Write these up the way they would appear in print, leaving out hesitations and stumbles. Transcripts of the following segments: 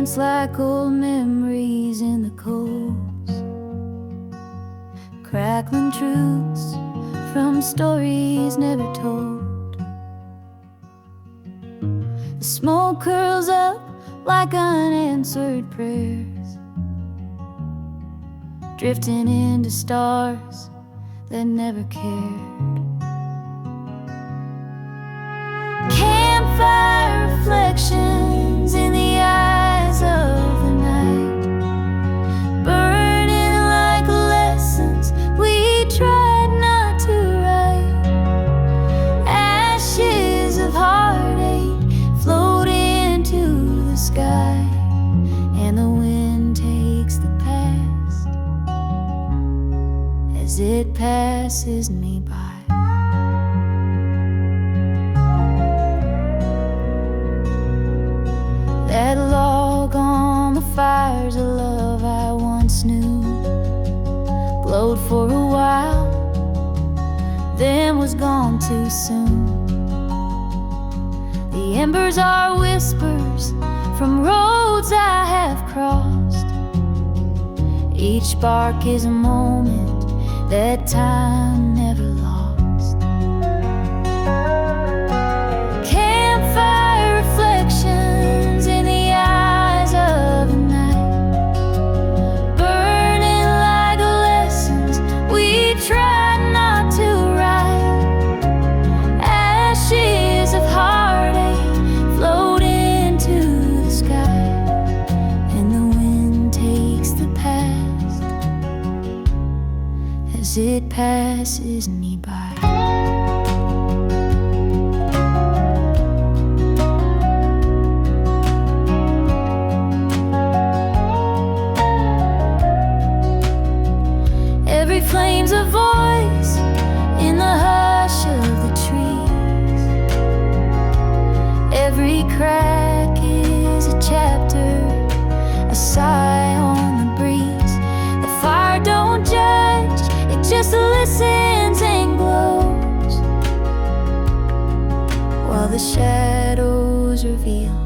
dance like old memories in the coals, crackling truths from stories never told. The smoke curls up like unanswered prayers, drifting into stars that never cared. Campfire reflections in the eyes of the night, burning like lessons we tried not to write. Ashes of heartache float into the sky, and the wind takes the past as it passes me by. That log on the fires of love I once knew glowed for a while, then was gone too soon. The embers are whispers from roads I have crossed. Each spark is a moment that time never lost. Campfire reflections in the eyes of the night, burning like lessons we tried not to write. Ashes of heartache float into the sky, and the wind takes the past as it passes me by. Every flame's a voice in the hush of the trees. Every crack is a chapter, a sigh on the breeze. The fire don't judge, it just listens and glows, while the shadows reveal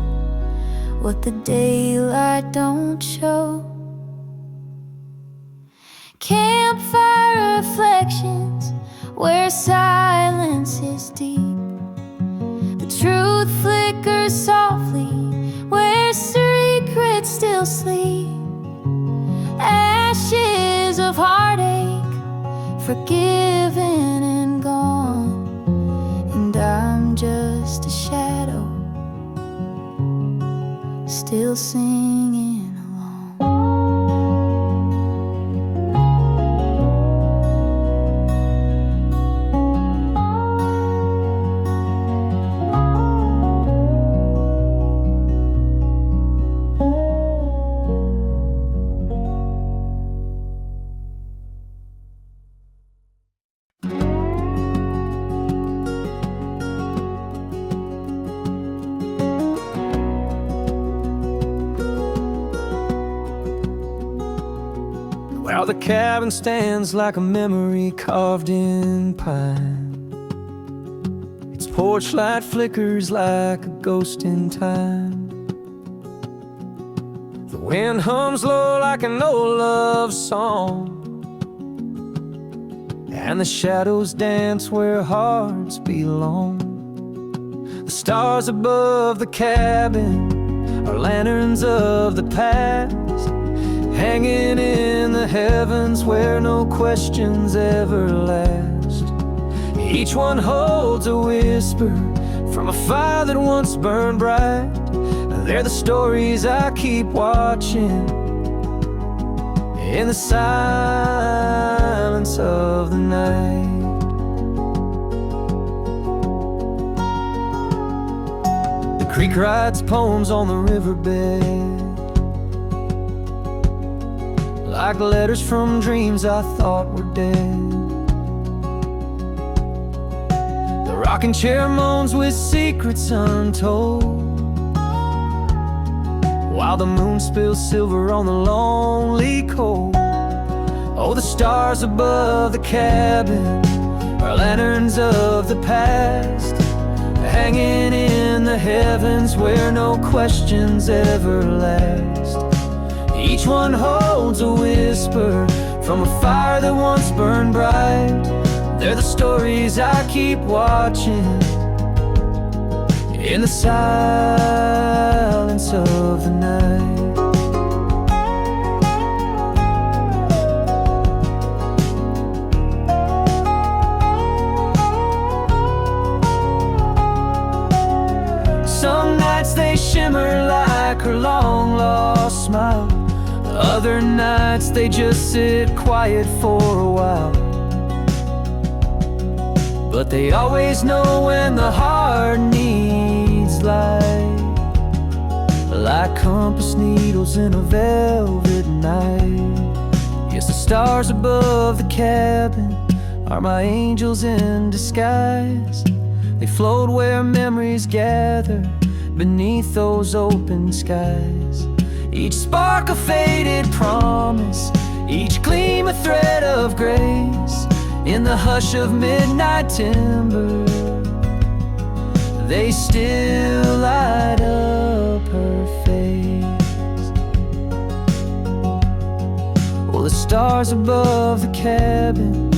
what the daylight don't show. Campfire reflections where silence is deep. The truth flickers softly where secrets still sleep. Ashes of heartache forgiven and gone, and I'm just a shadow still singing along. Well, the cabin stands like a memory carved in pine. Its porch light flickers like a ghost in time. The wind hums low like an old love song, and the shadows dance where hearts belong. The stars above the cabin are lanterns of the past, hanging in the heavens where no questions ever last. Each one holds a whisper from a fire that once burned bright. They're the stories I keep watching in the silence of the night. The creek writes poems on the riverbed, like letters from dreams I thought were dead. The rocking chair moans with secrets untold, while the moon spills silver on the lonely coal. Oh, the stars above the cabin are lanterns of the past, hanging in the heavens where no questions ever last. Each one holds a whisper from a fire that once burned bright. They're the stories I keep watching in the silence of the night. Some nights they shimmer like her long-lost smile. Other nights they just sit quiet for a while. But they always know when the heart needs light, like compass needles in a velvet night. Yes, the stars above the cabin are my angels in disguise. They float where memories gather beneath those open skies. Each spark a faded promise, each gleam a thread of grace. In the hush of midnight timber, they still light up her face. Well, the stars above the cabin,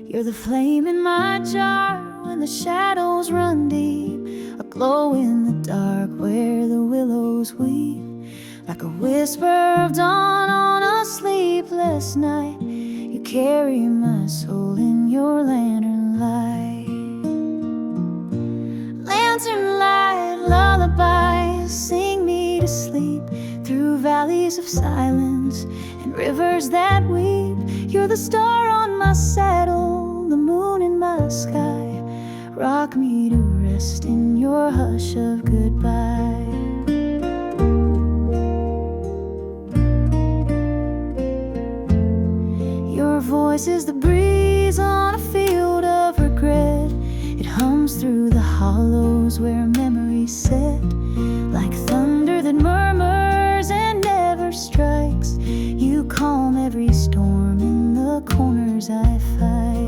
you're the flame in my jar when the shadows run deep, a glow in the dark where the willows weep, like a whisper of dawn on a sleepless night. You carry my soul in your lantern light. Lantern light, lullabies, sing me to sleep through valleys of silence and rivers that weep. You're the star on my saddle, the moon in my sky. Rock me to rest in your hush of goodbye. Your voice is the breeze on a field of regret. It hums through the hollows where memories set, like thunder that murmurs and never strikes. You calm every storm in the corners I fight.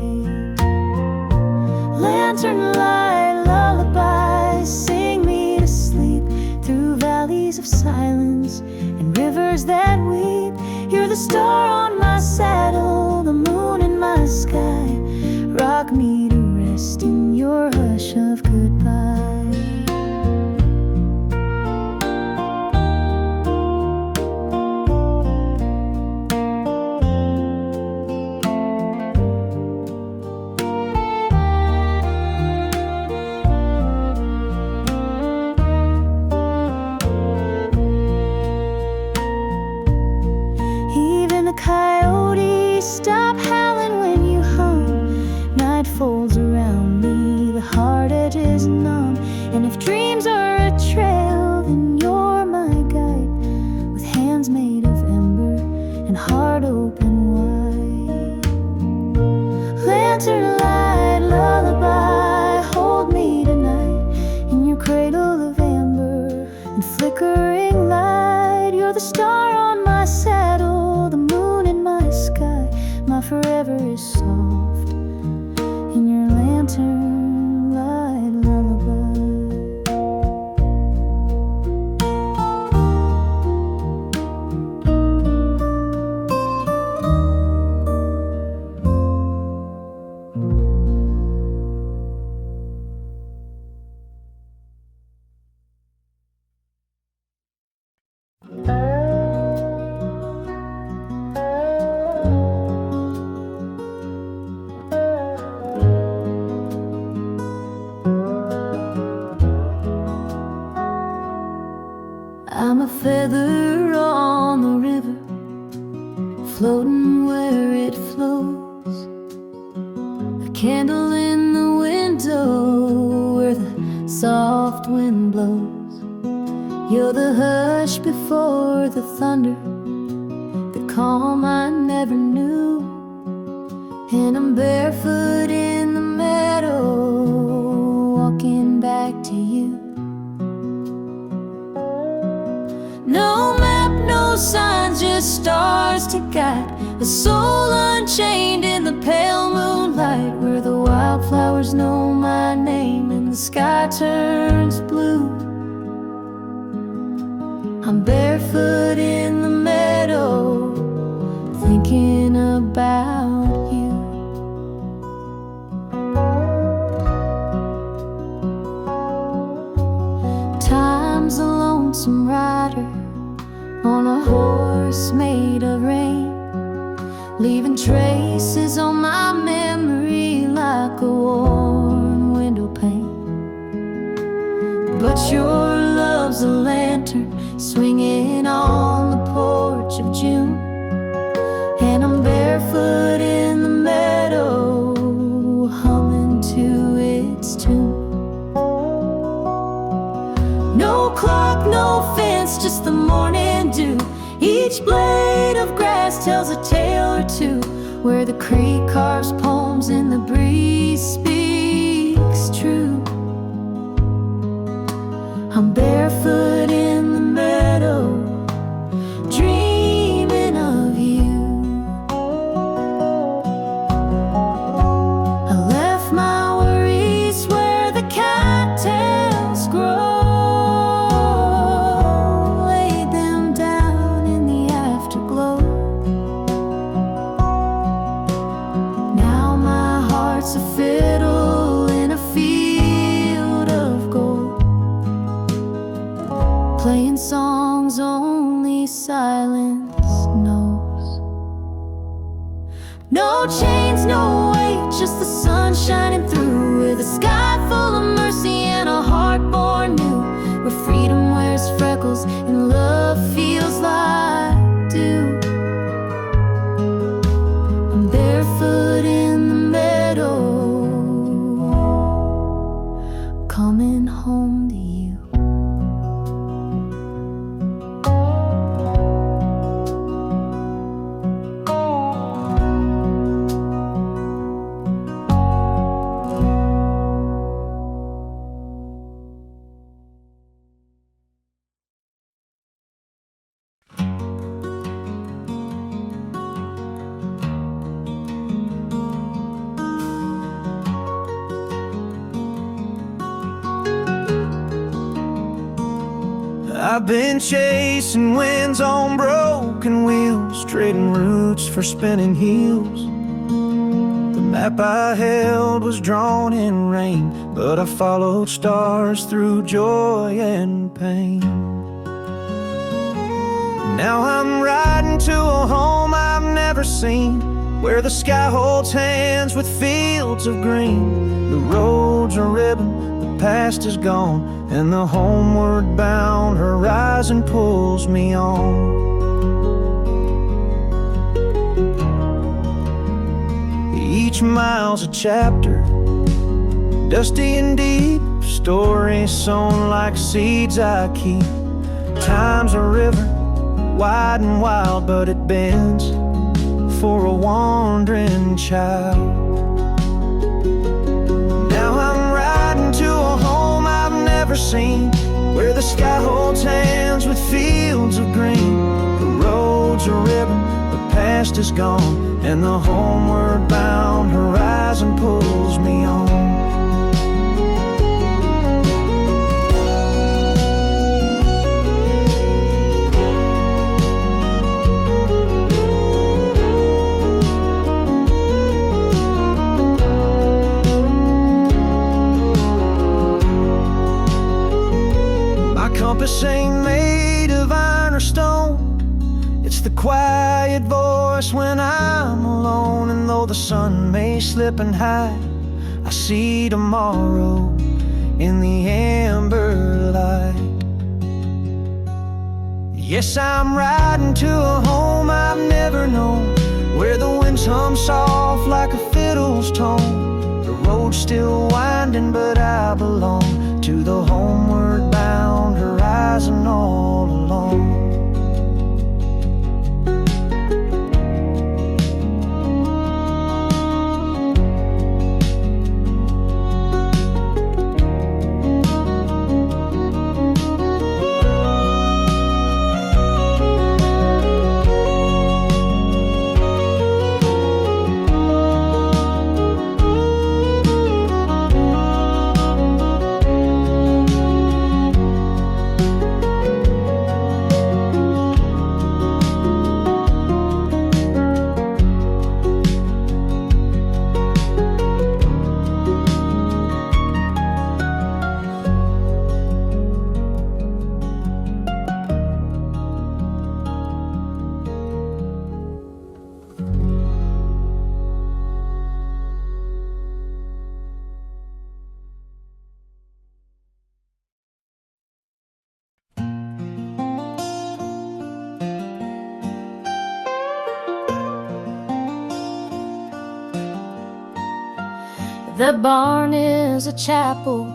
Lantern light, lullabies, sing me to sleep through valleys of silence and rivers that weep. You're the star on my saddle, the moon in my sky. Rock me to rest in your hush of goodbye. Coyotes stop howling when you hum. Night folds around me, the heart edge is numb. And if dreams are a trail, then you're my guide, with hands made of ember and heart open wide. Lantern light, lullaby, hold me tonight in your cradle of amber and flickering light. You're the star on my saddle, the moon in my sky. My forever is soft in your lantern light lullaby. I'm a feather on the river, floating where it flows, a candle in the window where the soft wind blows. You're the hush before the thunder, the calm I never knew, and I'm barefoot in the signs, just stars to guide a soul unchained in the pale moonlight, where the wildflowers know my name and the sky turns blue. I'm barefoot in the meadow, thinking about you. Time's a lonesome rider on a horse made of rain, leaving traces on my memory like a worn window pane. But your love's a lantern swinging on the porch of June, and I'm barefoot in the meadow, humming to its tune. No clock, no fence, just the morning dew. Each blade of grass tells a tale or two, where the creek carves poems and the breeze speaks true. I'm barefoot in the meadow, dreaming of you. I left my worries where the cattails grow, laid them down in the afterglow. Now my heart's a fiddle in a field of gold, playing songs only silence knows. No chains, no weight, just the sun shining through, with a sky full of mercy and a heart born new, where freedom wears freckles and love feels like dew. I'm barefoot in the meadow, coming home to you. I've been chasing winds on broken wheels, trading roots for spinning heels. The map I held was drawn in rain, but I followed stars through joy and pain. Now I'm riding to a home I've never seen, where the sky holds hands with fields of green. The roads are ribbon, the past is gone, and the homeward bound horizon pulls me on. Each mile's a chapter, dusty and deep, stories sown like seeds I keep. Time's a river, wide and wild, but it bends for a wandering child. Now I'm riding to a home I've never seen, where the sky holds hands with fields of green. The roads are ribbon, the past is gone, and the homeward bound horizon pulls me on. Compass ain't made of iron or stone, it's the quiet voice when I'm alone. And though the sun may slip and hide, I see tomorrow in the amber light. Yes, I'm riding to a home I've never known, where the winds hum soft like a fiddle's tone. The road's still winding, but I belong to the homeward bound horizon all alone. The barn is a chapel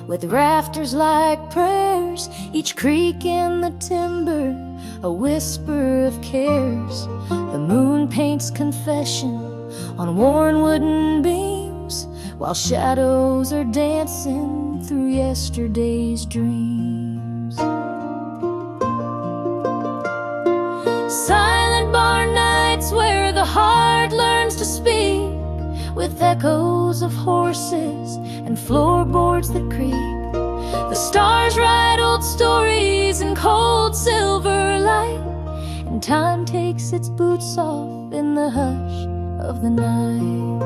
with rafters like prayers, each creak in the timber a whisper of cares. The moon paints confession on worn wooden beams, while shadows are dancing through yesterday's dreams. Silent barn nights where the heart learns to speak, with echoes of horses and floorboards that creak. The stars write old stories in cold silver light, and time takes its boots off in the hush of the night.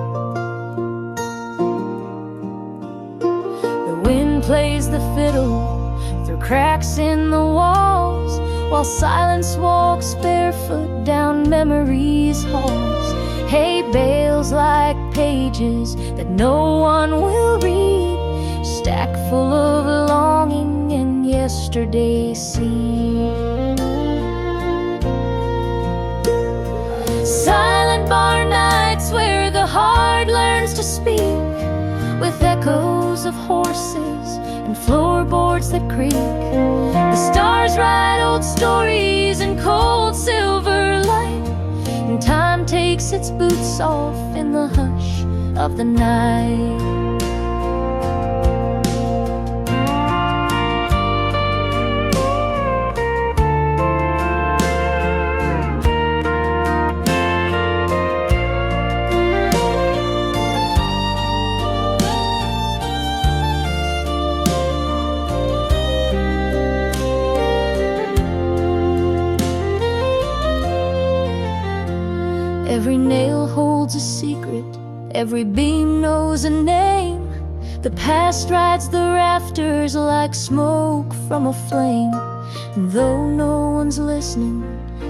The wind plays the fiddle through cracks in the walls, while silence walks barefoot down memory's halls. Hay bales like pages that no one will read, stack full of longing and yesterday's seed. Silent barn nights where the heart learns to speak, with echoes of horses and floorboards that creak. The stars write old stories in cold silver light, and time takes its boots off in the hush of the night. Every nail holds a secret, every beam knows a name. The past rides the rafters like smoke from a flame. And though no one's listening,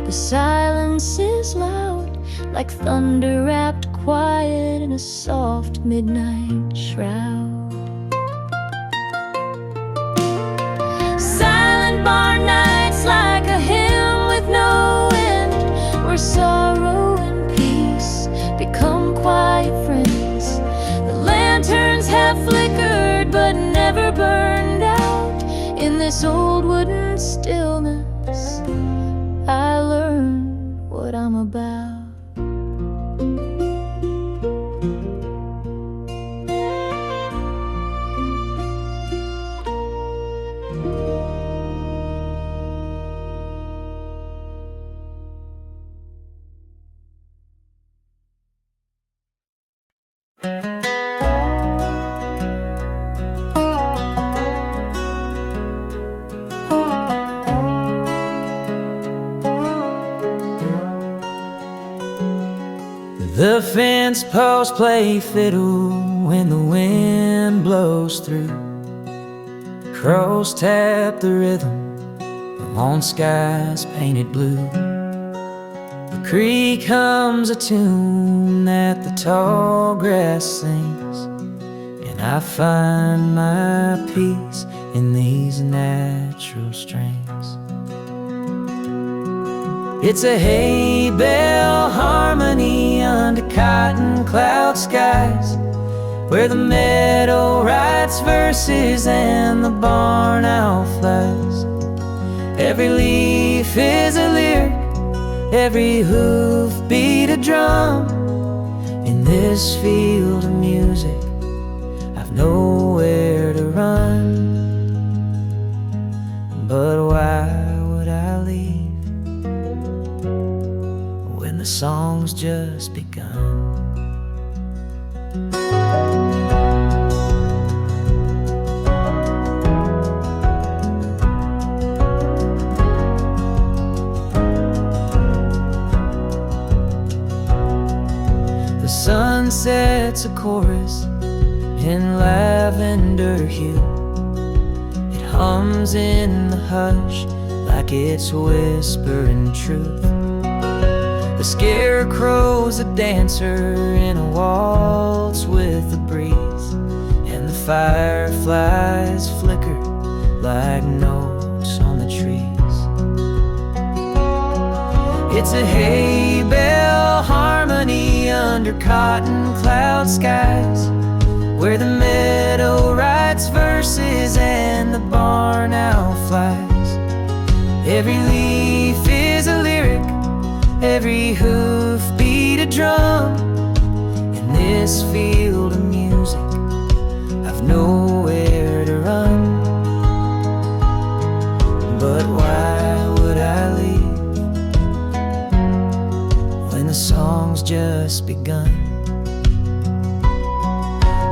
the silence is loud, like thunder wrapped quiet in a soft midnight shroud. Silent barn nights like a hymn with no end, where sorrow and become quiet friends. The lanterns have flickered but never burned out. In this old wooden stillness, I learned what I'm about. The fence posts play fiddle when the wind blows through. Crows tap the rhythm on skies painted blue. The creek hums a tune that the tall grass sings, and I find my peace in these natural strings. It's a hay bell harmony under cotton cloud skies, where the meadow writes verses and the barn owl flies. Every leaf is a lyric, every hoof beat a drum. In this field of music, I've nowhere to run. But why would I leave when the song's just begun? The sun sets a chorus in lavender hue. It hums in the hush like it's whispering truth. The scarecrow's a dancer in a waltz with the breeze, and the fireflies flicker like notes on the trees. It's a hay bell harmony under cotton cloud skies, where the meadow writes verses and the barn owl flies. Every leaf is a lyric, every hoof beat a drum. In this field of music, I've nowhere to run. But why would I leave when the song's just begun?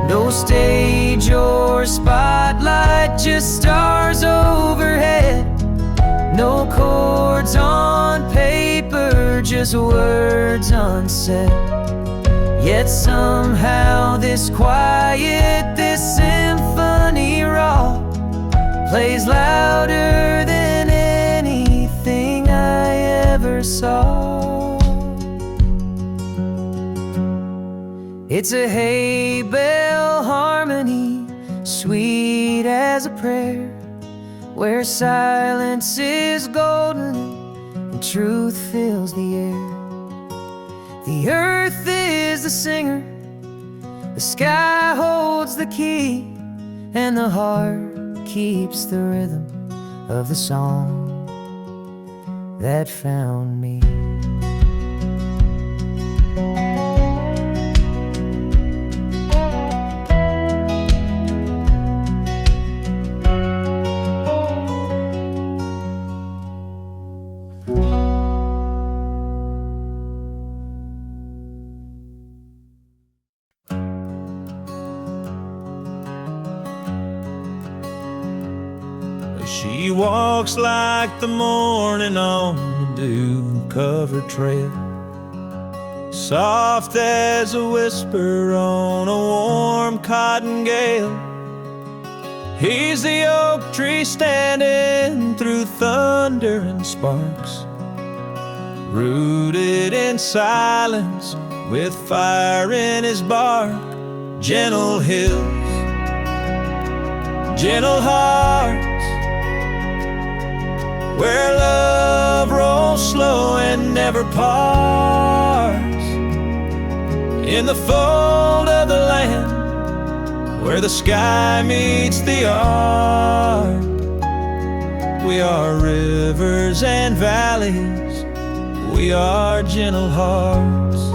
No stage or spotlight, just stars overhead. No chords on paper, just words unsaid. Yet somehow this quiet, this symphony raw, plays louder than anything I ever saw. It's a hay bell harmony, sweet as a prayer, where silence is golden and truth fills the air. The earth is the singer, the sky holds the key, and the heart keeps the rhythm of the song that found me. She walks like the morning on the dew-covered trail, soft as a whisper on a warm cotton gale. He's the oak tree standing through thunder and sparks, rooted in silence with fire in his bark. Gentle hills, gentle hearts, where love rolls slow and never parts. In the fold of the land, where the sky meets the arc, we are rivers and valleys, we are gentle hearts.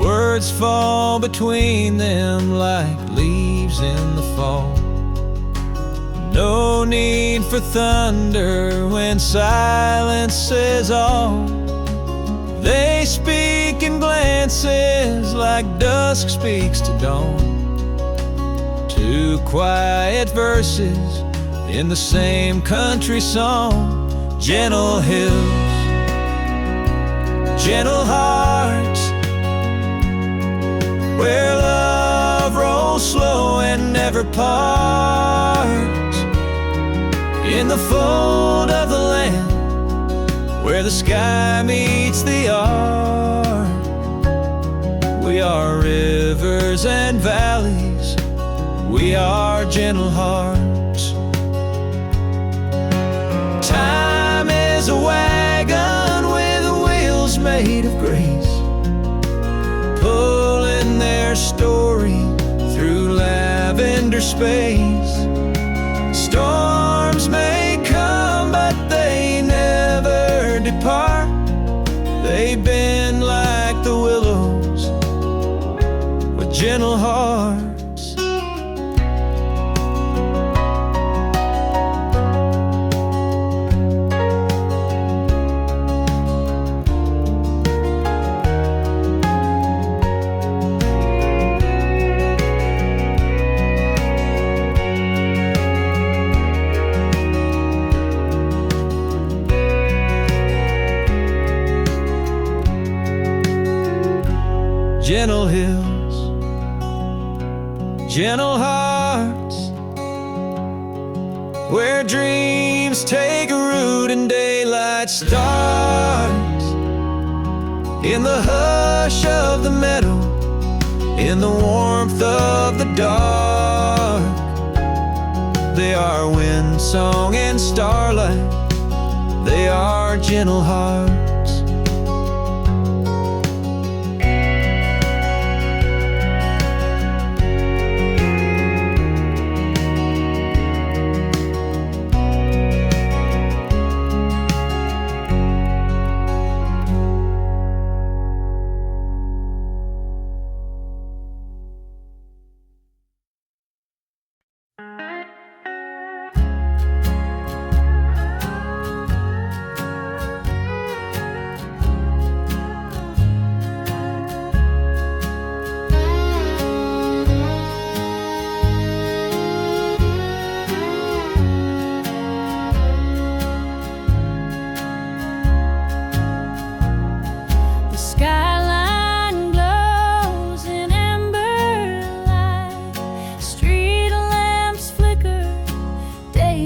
Words fall between them like leaves in the fall. No need for thunder when silence is all. They speak in glances like dusk speaks to dawn. Two quiet verses in the same country song. Gentle hills, gentle hearts, where love rolls slow and never parts. In the fold of the land, where the sky meets the arc, we are rivers and valleys, we are gentle hearts. Time is a wagon with wheels made of grace, pulling their story through lavender space. Storms may come, but they never depart. They bend like the willows with gentle hearts. Gentle hills, gentle hearts, where dreams take root and daylight starts. In the hush of the meadow, in the warmth of the dark, they are wind song and starlight, they are gentle hearts.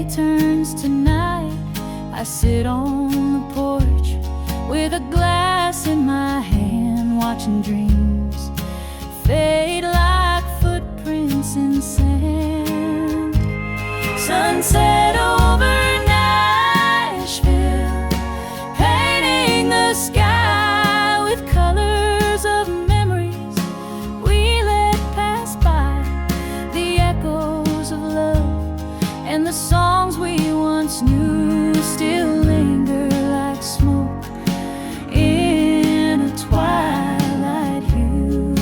turns to night, I sit on the porch with a glass in my hand, watching dreams fade like footprints in sand. Sunset over Nashville, painting the sky with colors of memories we let pass by. The echoes of love and the songs we once knew still linger like smoke in a twilight hue.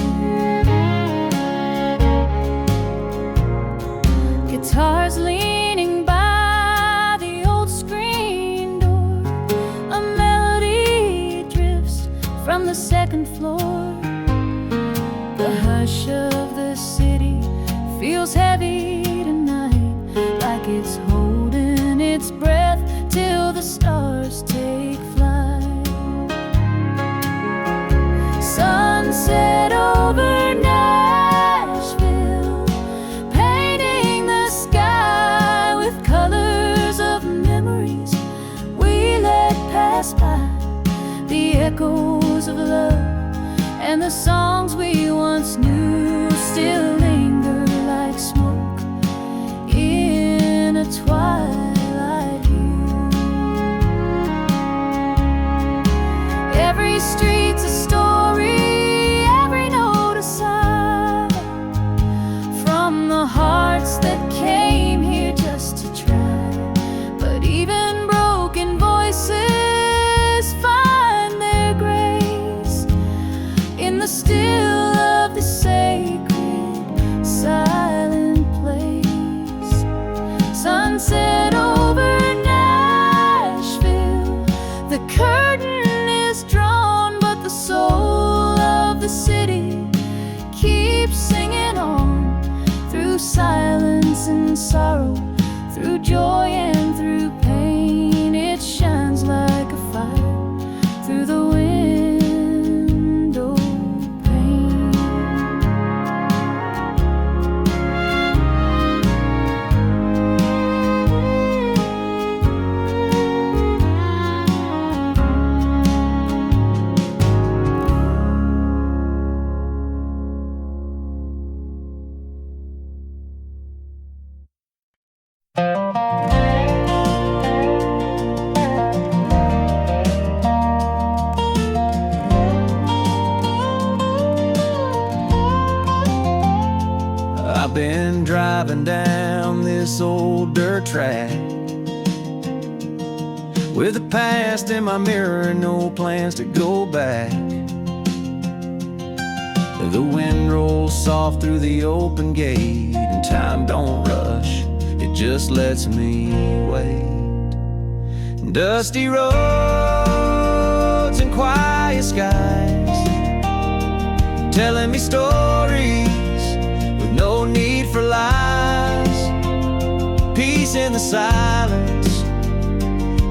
Guitars leaning by the old screen door, a melody drifts from the second floor. The hush of the city feels heavy tonight, like it's holding its breath till the stars take flight. Sunset over Nashville, painting the sky with colors of memories we let pass by. The echoes of love and the songs we once knew still linger like smoke in a twilight hue. Every street's a story, every note a sigh, from the hearts that came here just to try. But even broken voices find their grace in the still of the sacred silent place. Sunset over Nashville, the curtain is drawn, but the soul of the city keeps singing on, through silence and sorrow, through joy and through pain. It shines like a fire through the window pane. I've been driving down this old dirt track with the past in my mirror and no plans to go back. The wind rolls soft through the open gate, and time don't rush, it just lets me wait. Dusty roads and quiet skies, telling me stories with no need for lies. Peace in the silence,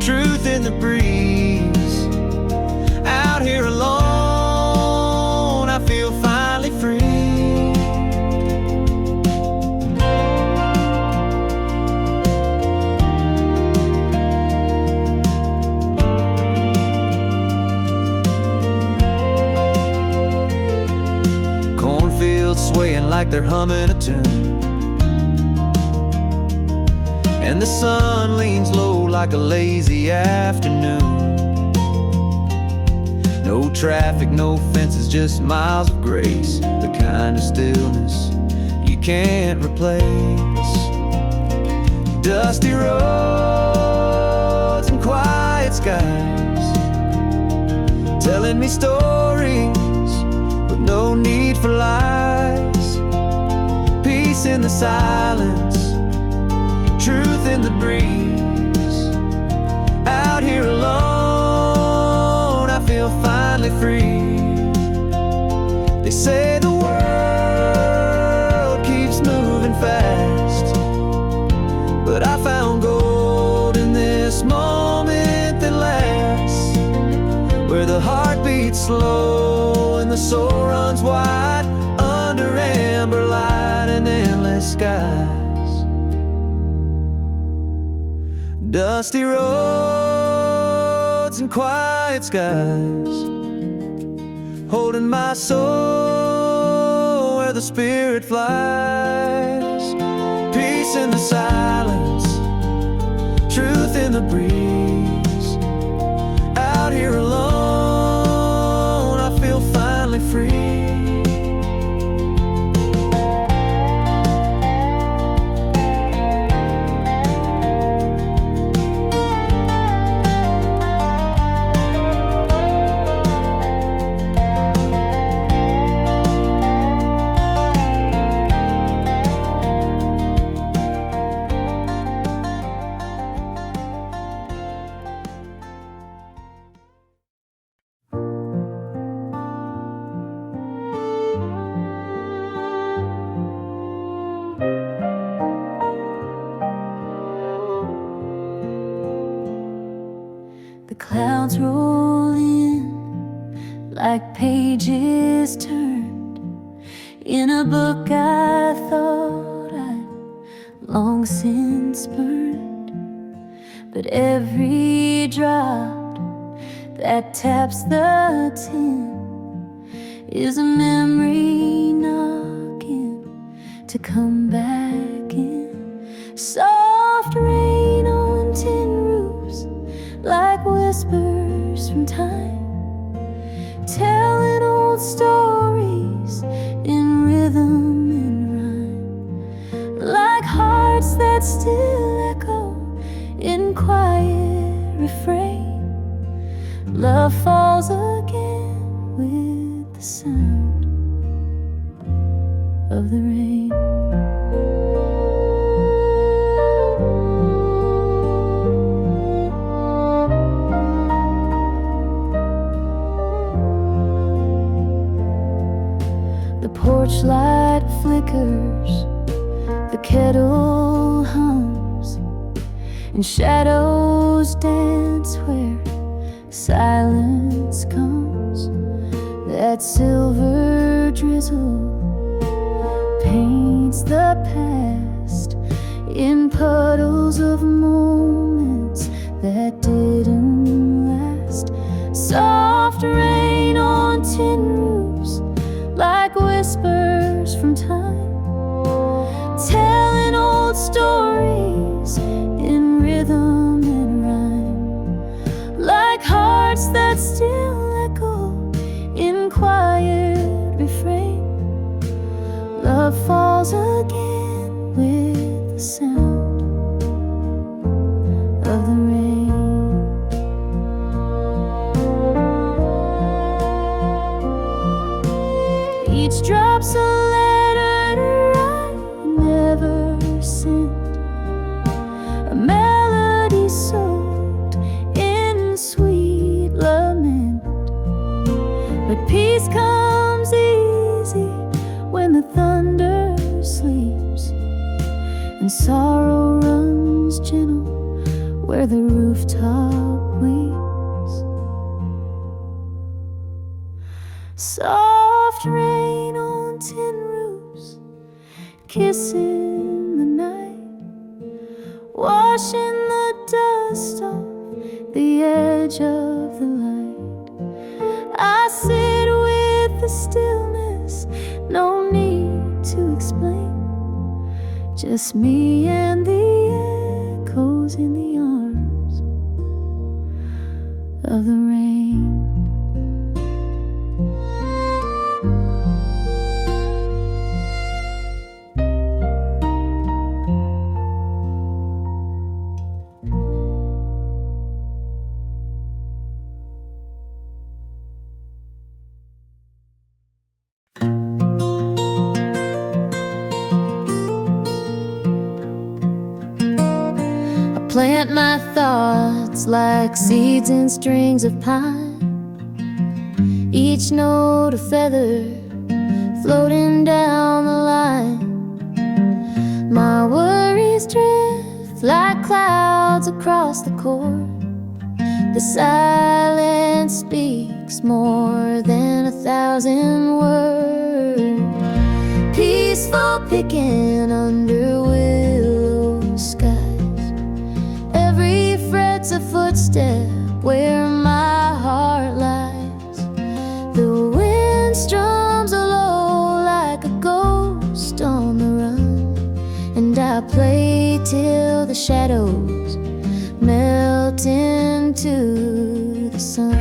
truth in the breeze. Out here alone, I feel finally free. Cornfields swaying like they're humming a tune, and the sun leans low like a lazy afternoon. No traffic, no fences, just miles of grace, the kind of stillness you can't replace. Dusty roads and quiet skies, telling me stories with no need for lies. Peace in the silence, truth in the breeze. Out here alone, I feel finally free. They say the world keeps moving fast, but I found gold in this moment that lasts, where the heart beats slow and the soul runs wide, under amber light and endless skies. Dusty roads and quiet skies, holding my soul where the spirit flies. Peace in the silence, truth in the breeze. Out here alone, I feel finally free. The clouds roll in like pages turned in a book I thought I'd long since burned. But every drop that taps the tin is a memory knocking to come back in. Soft rain on tin roofs like whispers from time, telling old stories in rhythm and rhyme, like hearts that still echo in quiet refrain. Love falls again with the sound of the rain. Porch light flickers, the kettle hums, and shadows dance where silence comes. That silver drizzle paints the past in puddles of moments that didn't last. Soft rain on tin roofs like whispers from time, telling old stories in rhythm and rhyme, like hearts that still echo in quiet refrain. Love falls again with the sound of the rain. Each drop's a letter to write, never sent, a melody soaked in sweet lament. But peace comes easy when the thunder sleeps, and sorrow runs gentle where the rooftop weeps. Soft rain on tin roofs, kissing the night, washing the dust off the edge of the light. I sit with the stillness, no need to explain, just me and the echoes in the arms of the rain. Plant my thoughts like seeds in strings of pine, each note a feather floating down the line. My worries drift like clouds across the court. The silence speaks more than 1,000 words. Peaceful picking under willow skies, every footstep where my heart lies. The wind strums low like a ghost on the run, and I play till the shadows melt into the sun.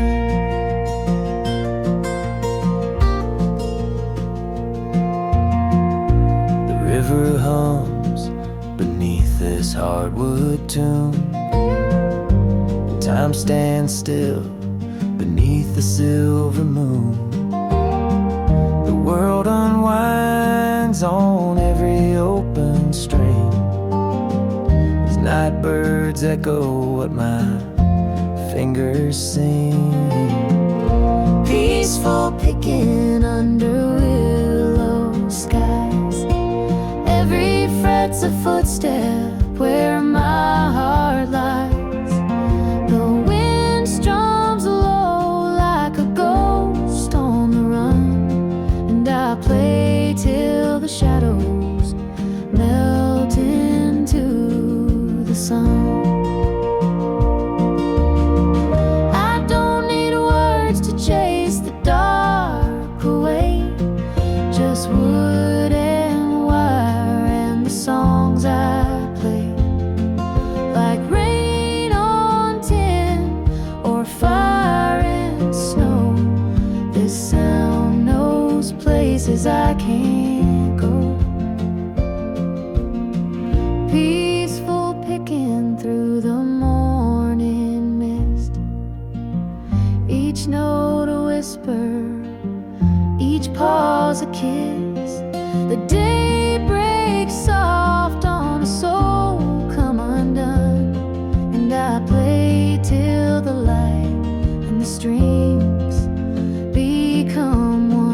The river hums beneath this hardwood tomb, and time stands still beneath the silver moon. The world unwinds on every open stream as night birds echo what my fingers sing. Peaceful picking under willow skies, every fret's a footstep where my heart lies. The wind strums low like a ghost on the run, and I play till the shadows melt into the sun. I don't need words to chase the dark away, just wood and wire and the songs I play. Like rain on tin or fire and snow, this sound knows places I can't go. Peaceful picking through the morning mist, each note a whisper, each pause a kiss. The day breaks soft on a soul come undone, and I play till the light and the streams become one.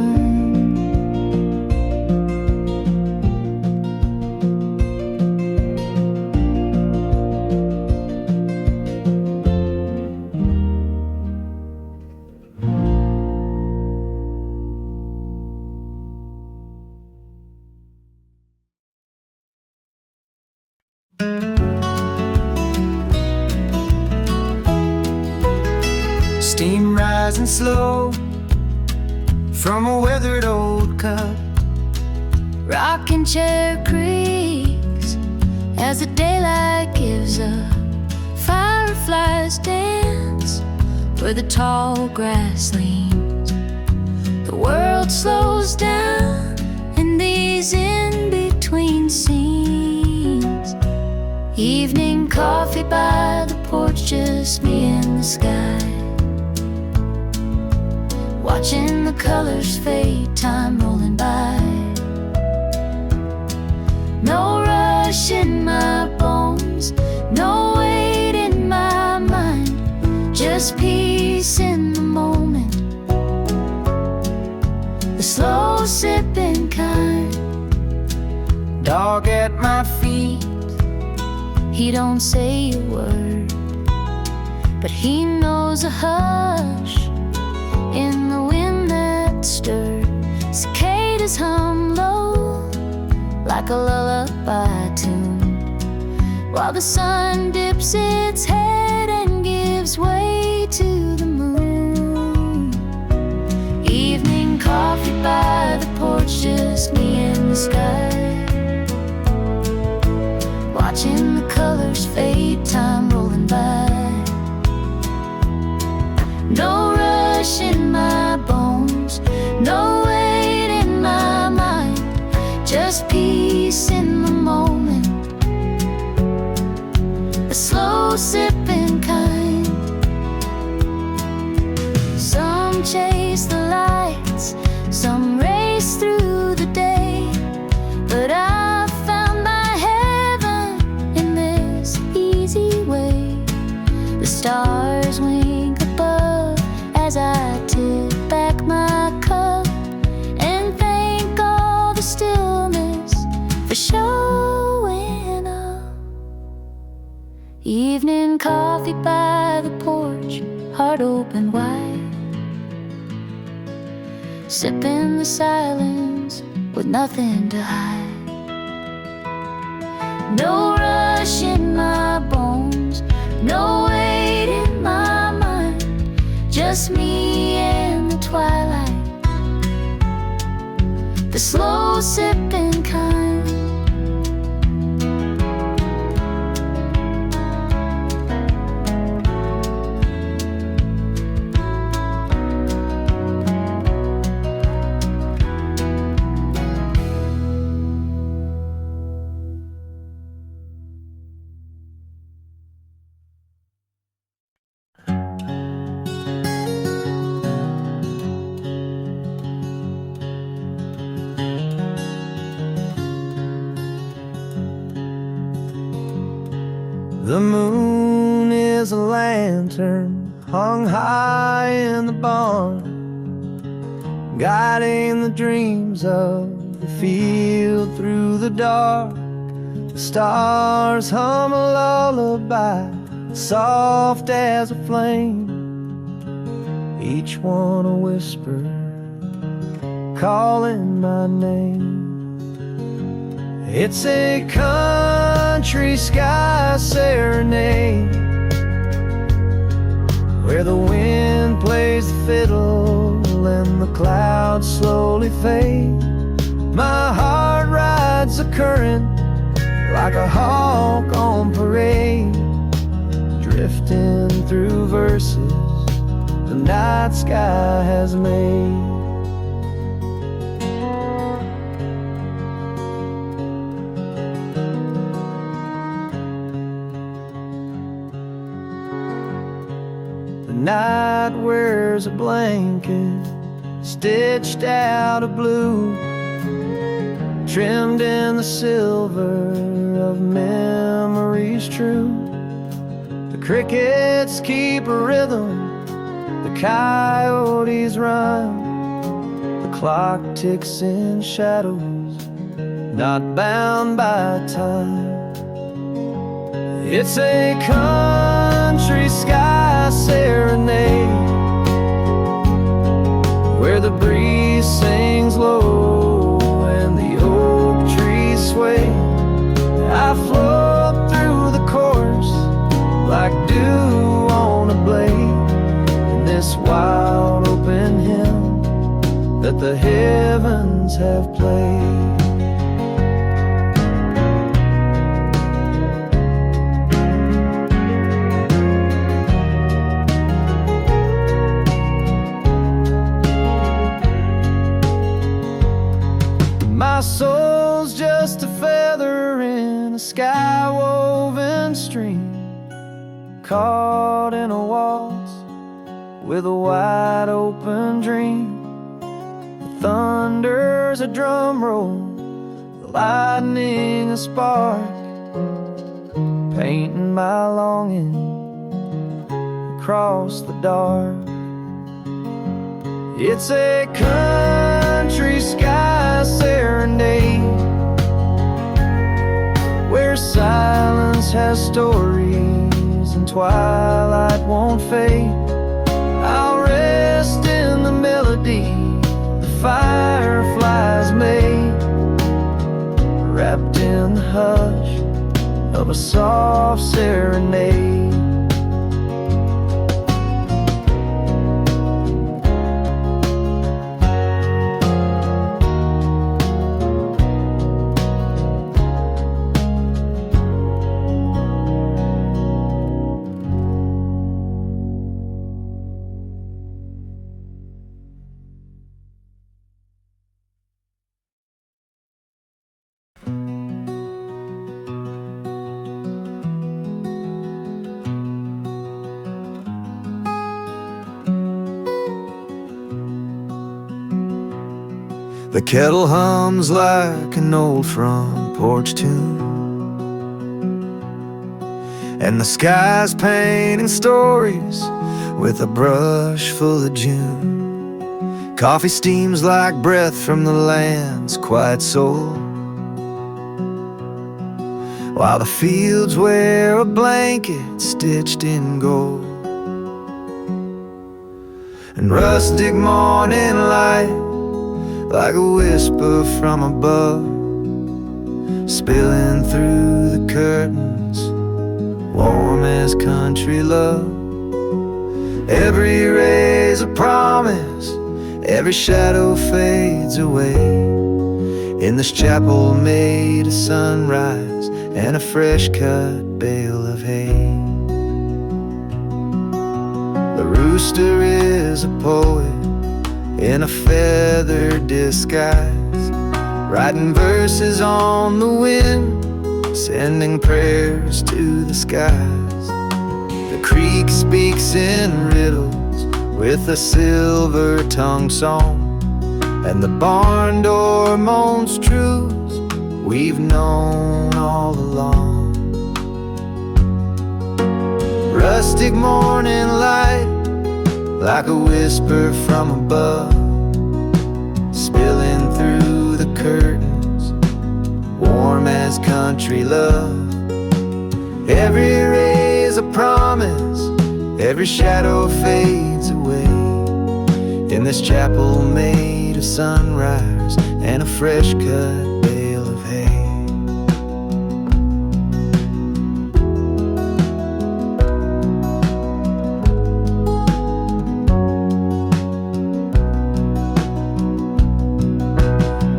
Steam rising slow from a weathered old cup, rocking chair creaks as the daylight gives up. Fireflies dance where the tall grass leans. The world slows down in these in-between scenes. Evening coffee by the porch, just me and the sky, watching the colors fade, time rolling by. No rush in my bones, no weight in my mind, just peace in the moment, the slow sipping kind. Dog at my feet, he don't say a word, but he knows a hush in the wind that stirred. Cicadas hum low like a lullaby tune, while the sun dips its head and gives way to the moon. Evening coffee by the porch, just me and the sky, watching the colors fade, time rolling by. No rush in my bones, no weight in my mind, just peace in the moment, a slow sipping kind. Some chase the lights, some race through the day, but I found my heaven in this easy way. The stars wink above as I tip back my cup and thank all the stillness for showing up. Evening coffee by the porch, heart open wide, sipping the silence with nothing to hide. No rush in my bones, no weight in my just me and the twilight, the slow sipping kind. The moon is a lantern hung high in the barn, guiding the dreams of the field through the dark. The stars hum a lullaby, soft as a flame, each one a whisper calling my name. It's a country sky serenade, where the wind plays the fiddle and the clouds slowly fade. My heart rides the current like a hawk on parade, drifting through verses the night sky has made. The night wears a blanket stitched out of blue, trimmed in the silver of memories true. The crickets keep a rhythm, the coyotes run, the clock ticks in shadows, not bound by time. It's a country sky serenade, where the breeze sings low and the oak trees sway. I float through the chorus like dew on a blade, in this wild open hymn that the heavens have played. My soul's just a feather in a sky-woven stream, caught in a waltz with a wide-open dream. The thunder's a drum roll, the lightning a spark, painting my longing across the dark. It's a country sky serenade, where silence has stories and twilight won't fade. I'll rest in the melody the fireflies made, wrapped in the hush of a soft serenade. The kettle hums like an old front porch tune, and the sky's painting stories with a brush full of June. Coffee steams like breath from the land's quiet soul, while the fields wear a blanket stitched in gold. And rustic morning light, like a whisper from above, spilling through the curtains, warm as country love. Every ray's a promise, every shadow fades away. In this chapel made of sunrise and a fresh cut bale of hay. The rooster is a poet in a feathered disguise, writing verses on the wind, sending prayers to the skies. The creek speaks in riddles with a silver-tongued song, and the barn door moans truths we've known all along. Rustic morning light, like a whisper from above, spilling through the curtains, warm as country love. Every ray's a promise, every shadow fades away. In this chapel made of sunrise and a fresh cut bale of hay.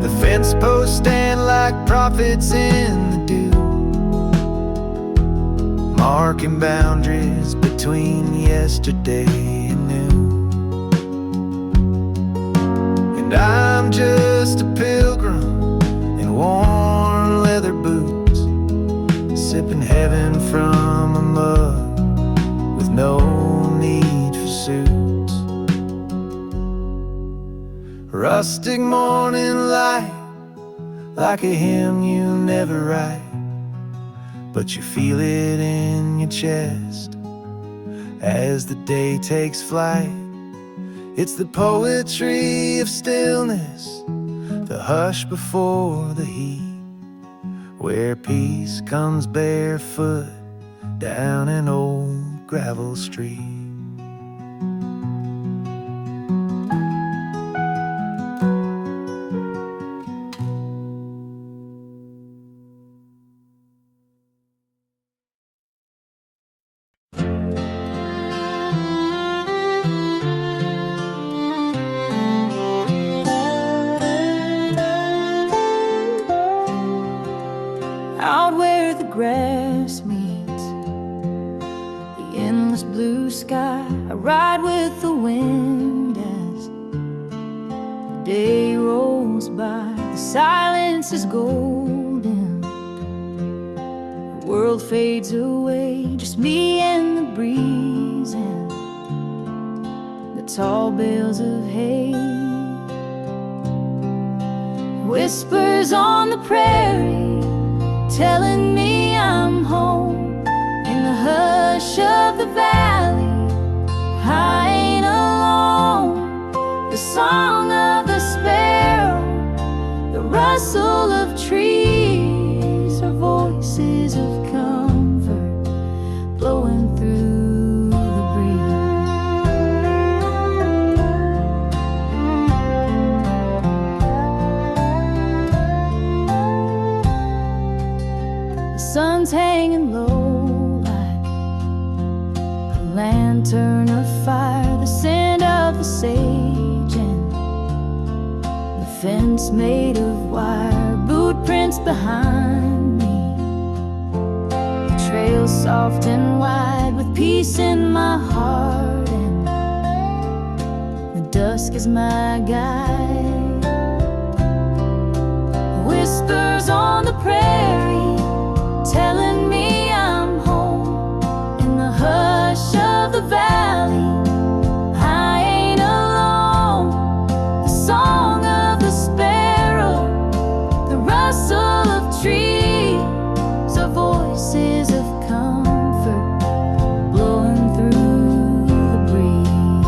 The fence posts stand like prophets in the dew, marking boundaries between yesterday and new. And I'm just a pilgrim in worn leather boots, sipping heaven from a mug with no need for suits. Rustic morning light, like a hymn you never write, but you feel it in your chest as the day takes flight. It's the poetry of stillness, the hush before the heat, where peace comes barefoot down an old gravel street. Out where the grass meets the endless blue sky, I ride with the wind as the day rolls by. The silence is golden, the world fades away, just me and the breeze and the tall bales of hay. Whispers on the prairie telling me I'm home. In the hush of the valley, I ain't alone. The song of the sparrow, the rustle of trees, are voices of comfort blowing through the breeze. The sun's hanging low like a lantern of fire, the scent of the sage and the fence made of wire, boot prints behind me, the trail soft and wide with peace in my heart, and the dusk is my guide. Whispers on the prairie telling me I'm home. In the hush of the valley, I ain't alone. The song of the sparrow, the rustle of trees, are voices of comfort blowing through the breeze.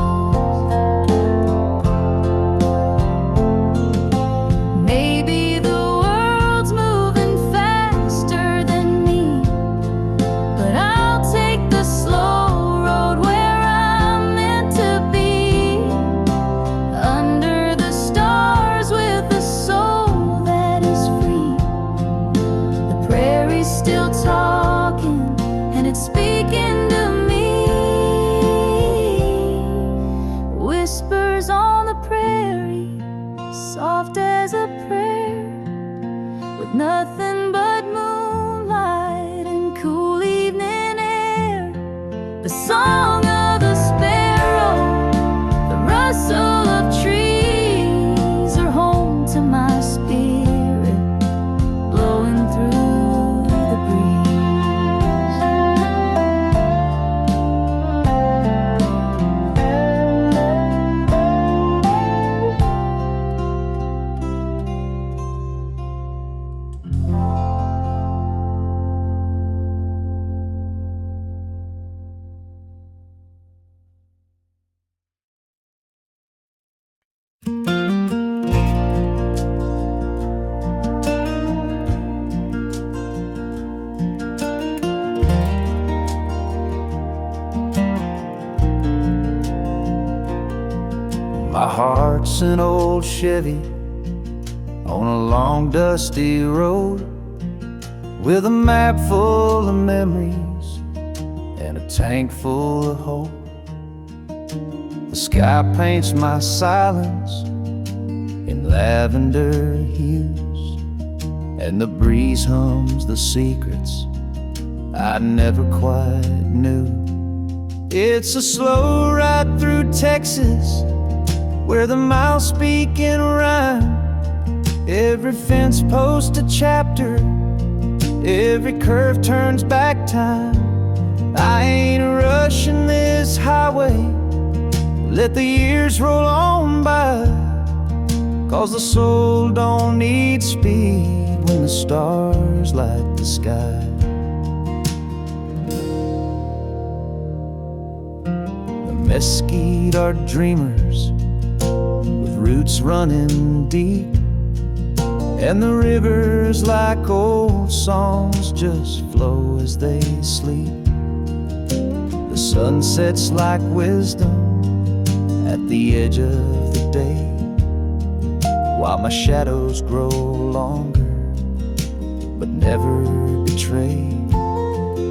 Maybe the world's moving faster than me, heart's an old Chevy on a long dusty road, with a map full of memories and a tank full of hope. The sky paints my silence in lavender hues, and the breeze hums the secrets I never quite knew. It's a slow ride through Texas, where the miles speak in rhyme. Every fence post a chapter, every curve turns back time. I ain't rushing this highway, let the years roll on by, 'cause the soul don't need speed when the stars light the sky. The mesquite are dreamers with roots running deep, and the rivers like old songs just flow as they sleep. The sun sets like wisdom at the edge of the day, while my shadows grow longer but never betray.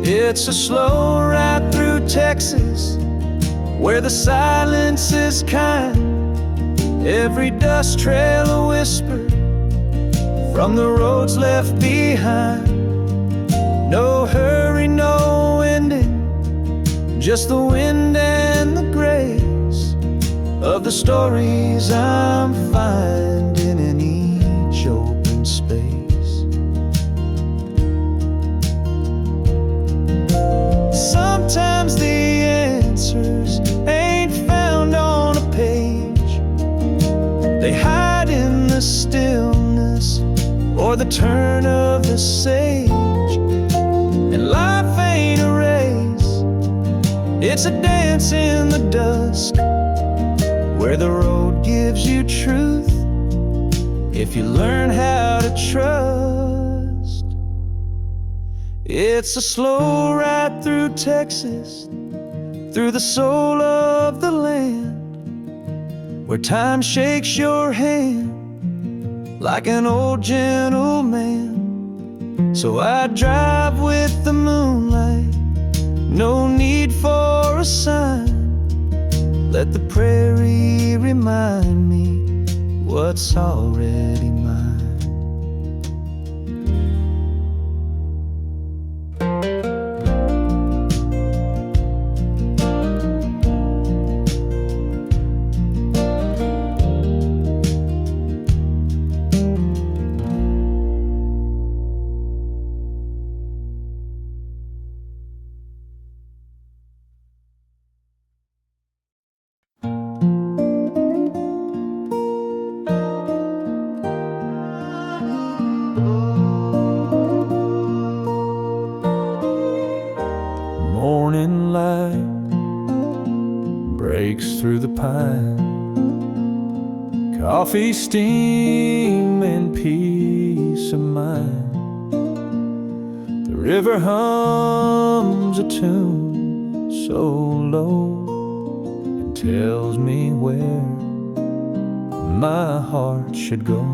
It's a slow ride through Texas, where the silence is kind. Every dust trail a whisper from the roads left behind. No hurry, no ending, just the wind and the grace of the stories I'm finding in each open space. Sometimes the answers ain't found on a page, they hide in the stillness or the turn of the sage. And life ain't a race, it's a dance in the dusk, where the road gives you truth if you learn how to trust. It's a slow ride through Texas, through the soul of the land, where time shakes your hand like an old gentleman. So I drive with the moonlight, no need for a sign. Let the prairie remind me what's already mine. Morning light breaks through the pine, coffee, steam, and peace of mind. The river hums a tune so low and tells me where my heart should go.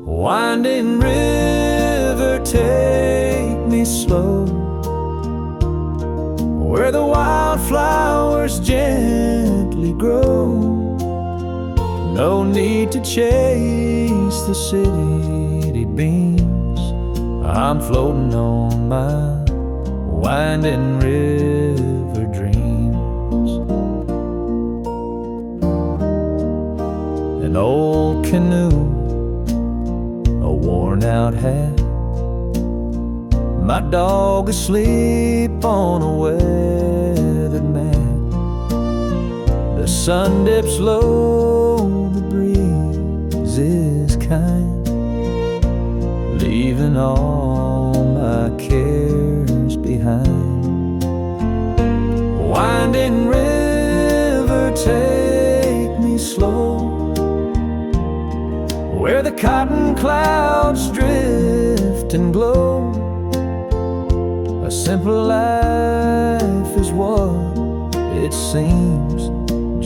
Winding river, take me slow, where the wildflowers gently grow. No need to chase the city beams, I'm floating on my winding river dreams. An old canoe, a worn out hat, my dog asleep on a weathered mat. The sun dips low, the breeze is kind, leaving all my cares behind. Winding river, take me slow, where the cotton clouds drift and glow. A simple life is what it seems,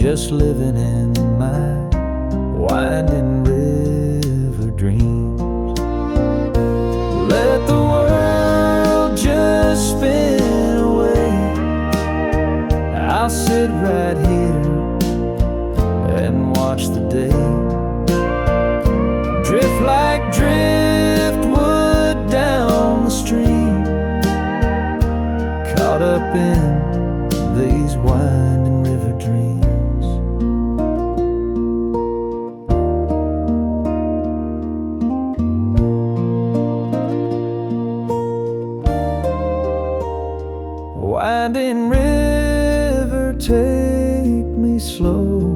just living in my winding river dreams. Let the world just spin away. I'll sit right here and watch the day drift like driftwood down the stream, caught up in these winding river dreams. Winding river, take me slow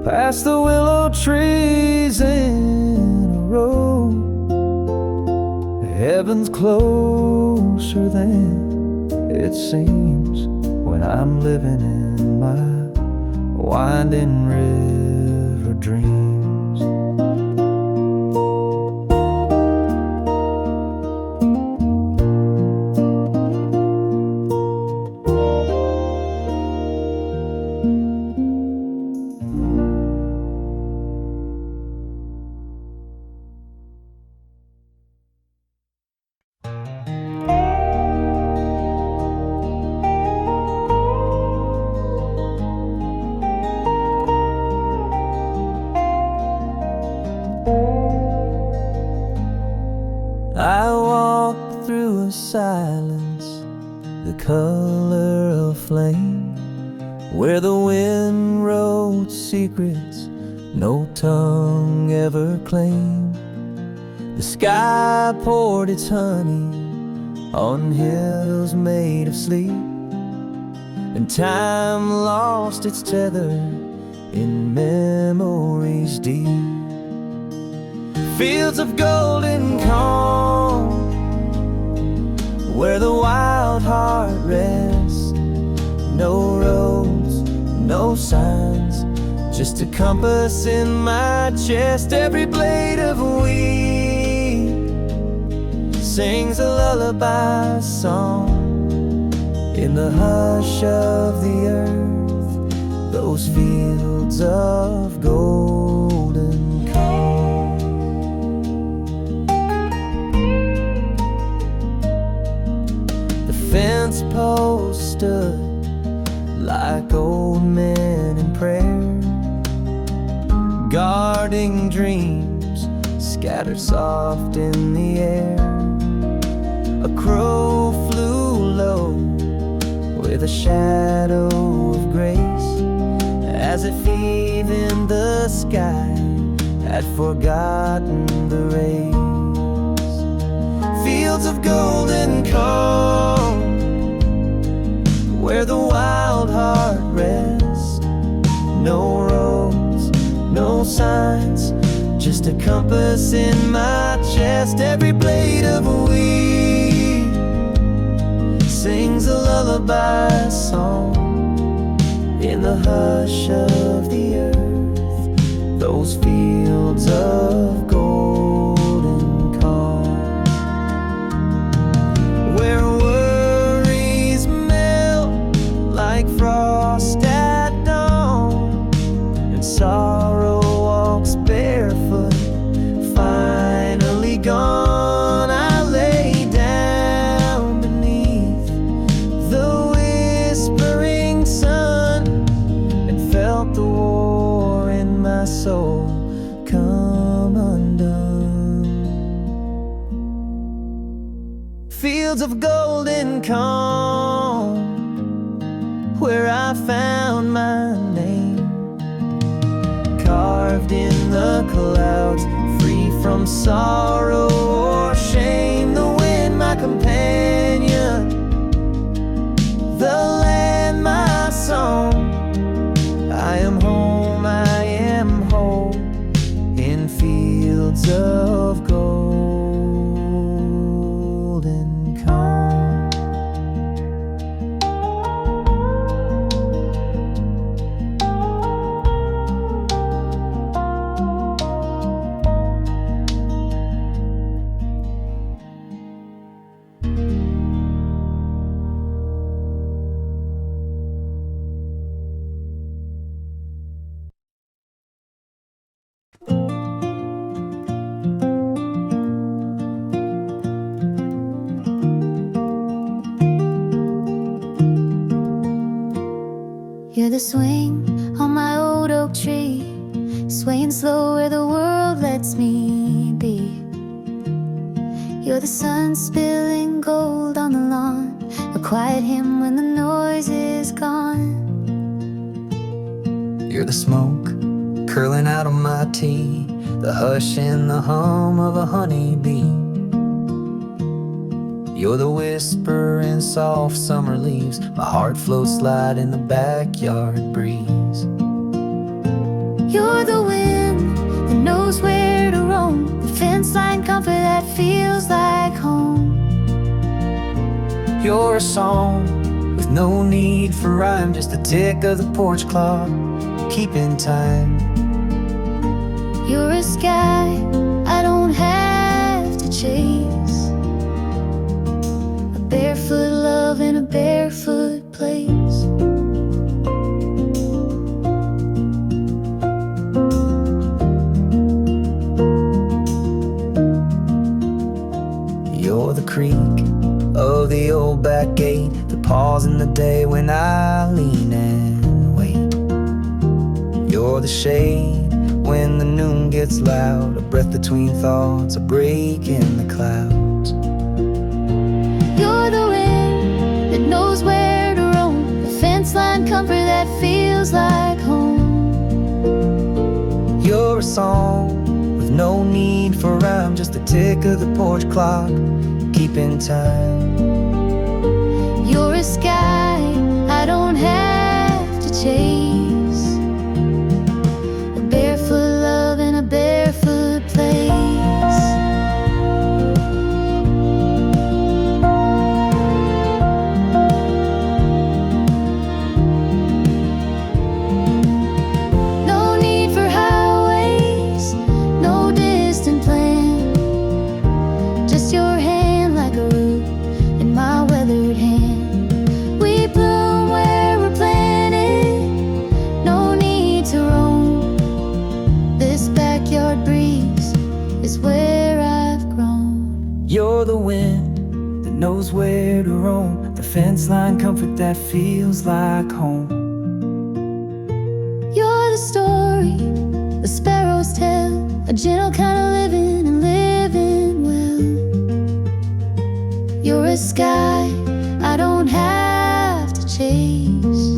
past the willow trees in a row. Heaven's closer than it seems when I'm living in my winding river dreams. I walk through a silence, the color of flame, where the wind wrote secrets no tongue ever claimed. The sky poured its honey on hills made of sleep, and time lost its tether in memories deep. Fields of golden corn, where the wild heart rests. No roads, no signs, just a compass in my chest. Every blade of wheat sings a lullaby song in the hush of the earth. Those fields of golden corn. Fence posts stood like old men in prayer, guarding dreams scattered soft in the air. A crow flew low with a shadow of grace, as if even the sky had forgotten the race. Fields of golden corn, where the wild heart rests. No roads, no signs, just a compass in my chest. Every blade of wheat sings a lullaby song in the hush of the earth. Those fields of golden corn, where worries melt like frost at dawn, and sorrow walks barefoot, finally gone. I lay down beneath the whispering sun and felt the war in my soul come undone. Fields of golden corn, where I found my name, carved in the clouds, free from sorrow or shame. The wind, my companion, the land, my song. I am home, I am whole, in fields of golden corn. the swing on my old oak tree, swaying slow where the world lets me be. You're the sun spilling gold on the lawn, a quiet hymn when the noise is gone. You're the smoke curling out of my tea, the hush and the hum of a honeybee. You're the whisper in soft summer leaves, my heart floats light in the backyard breeze. You're the wind that knows where to roam, the fence line comfort that feels like home. You're a song with no need for rhyme, just the tick of the porch clock, keeping time. You're a sky I don't have to chase, a barefoot love in a barefoot place. You're the creak of the old back gate, the pause in the day when I lean and wait. You're the shade when the noon gets loud, a breath between thoughts, a break in the clouds. You're the wind that knows where to roam, the fence line comfort that feels like home. You're a song with no need for rhyme, just the tick of the porch clock, keeping time. You're a sky I don't have to chase, a barefoot love in a barefoot place. No need for highways, no distant plan, just your hand like a root in my weathered hand. We bloom where we're planted, no need to roam. This backyard breeze is where I've grown. You're the wind that knows where to roam, the fence line comfort that feels like home. You're the story the sparrows tell, a gentle kind of living and living well. You're a sky I don't have to chase,